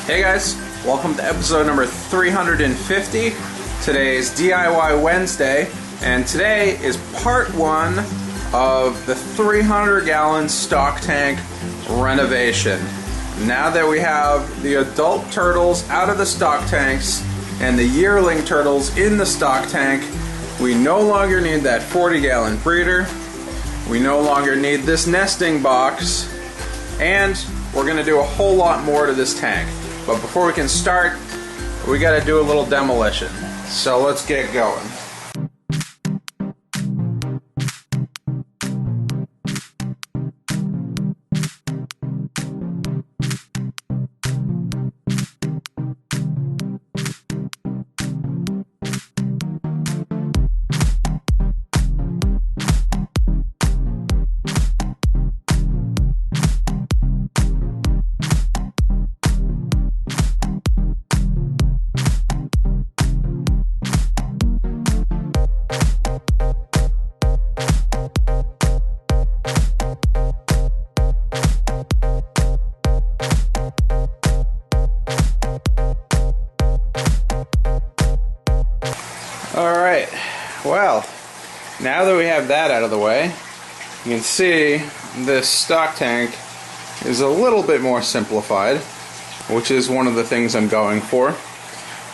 Hey guys, welcome to episode number 350. Today is DIY Wednesday, and today is part one of the 300-gallon stock tank renovation. Now that we have the adult turtles out of the stock tanks and the yearling turtles in the stock tank, we no longer need that 40-gallon breeder. We no longer need this nesting box, and we're going to do a whole lot more to this tank. But before we can start, we got to do a little demolition. So let's get going. Alright, well, now that we have that out of the way, you can see this stock tank is a little bit more simplified, which is one of the things I'm going for.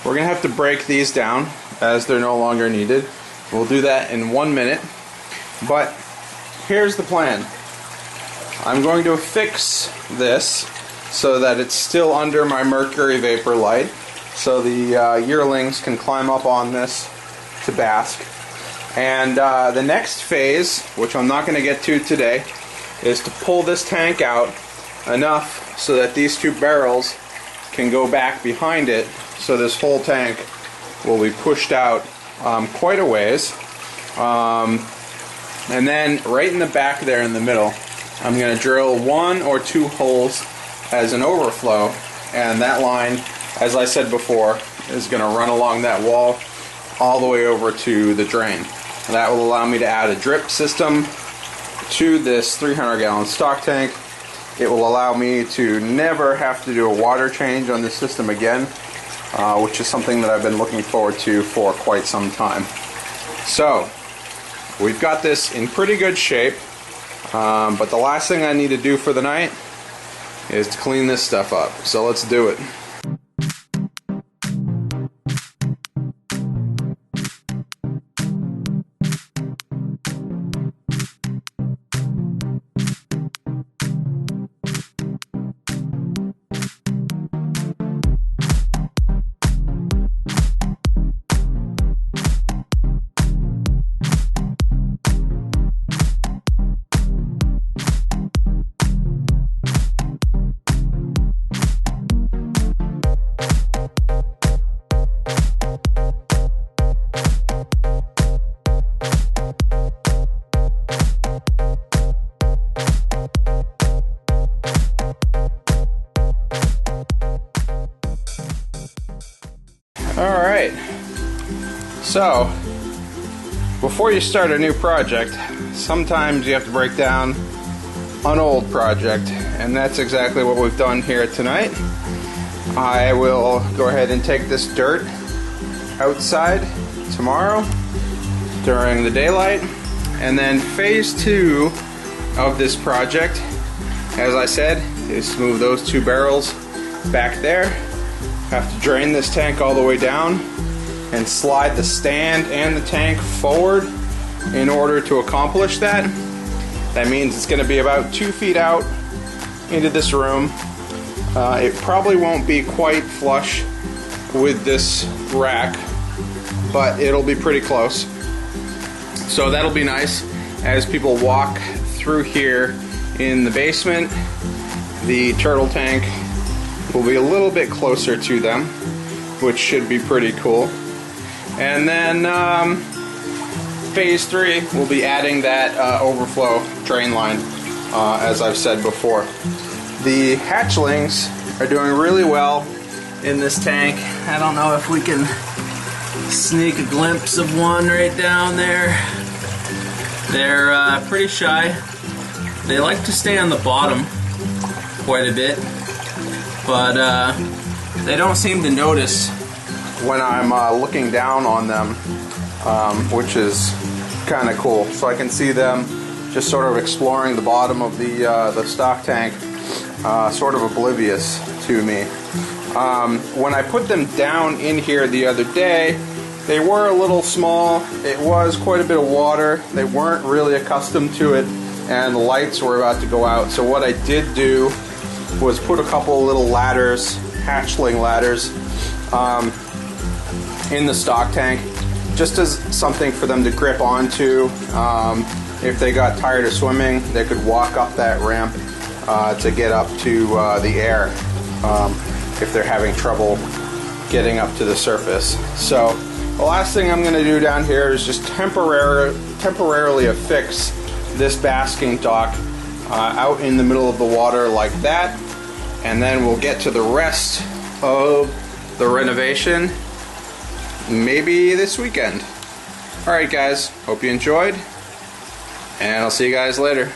We're going to have to break these down as they're no longer needed. We'll do that in 1 minute, but here's the plan. I'm going to fix this so that it's still under my mercury vapor light, so the yearlings can climb up on this to bask. And the next phase, which I'm not going to get to today, is to pull this tank out enough so that these two barrels can go back behind it, so this whole tank will be pushed out quite a ways. And then right in the back there in the middle, I'm going to drill 1 or 2 holes as an overflow, and that line, as I said before, is going to run along that wall all the way over to the drain. That will allow me to add a drip system to this 300-gallon stock tank. It will allow me to never have to do a water change on this system again, which is something that I've been looking forward to for quite some time. So, we've got this in pretty good shape, but the last thing I need to do for the night is to clean this stuff up. So let's do it. Alright, so before you start a new project, sometimes you have to break down an old project, and that's exactly what we've done here tonight. I will go ahead and take this dirt outside tomorrow during the daylight, and then phase 2 of this project, as I said, is to move those 2 barrels back there. Have to drain this tank all the way down and slide the stand and the tank forward in order to accomplish that. That means it's going to be about 2 feet out into this room. It probably won't be quite flush with this rack, but it'll be pretty close. So that'll be nice as people walk through here in the basement. The turtle tank will be a little bit closer to them, which should be pretty cool. And then phase 3 will be adding that overflow drain line, as I've said before. The hatchlings are doing really well in this tank. I don't know if we can sneak a glimpse of one right down there. They're pretty shy. They like to stay on the bottom quite a bit, but they don't seem to notice when I'm looking down on them, which is kind of cool. So I can see them just sort of exploring the bottom of the stock tank, sort of oblivious to me. When I put them down in here the other day, they were a little small. It was quite a bit of water. They weren't really accustomed to it, and the lights were about to go out. So what I did do was put a couple little ladders, hatchling ladders, in the stock tank, just as something for them to grip onto. If they got tired of swimming, they could walk up that ramp to get up to the air if they're having trouble getting up to the surface. So the last thing I'm going to do down here is just temporarily affix this basking dock out in the middle of the water like that, and then we'll get to the rest of the renovation maybe this weekend. Alright guys, hope you enjoyed, and I'll see you guys later.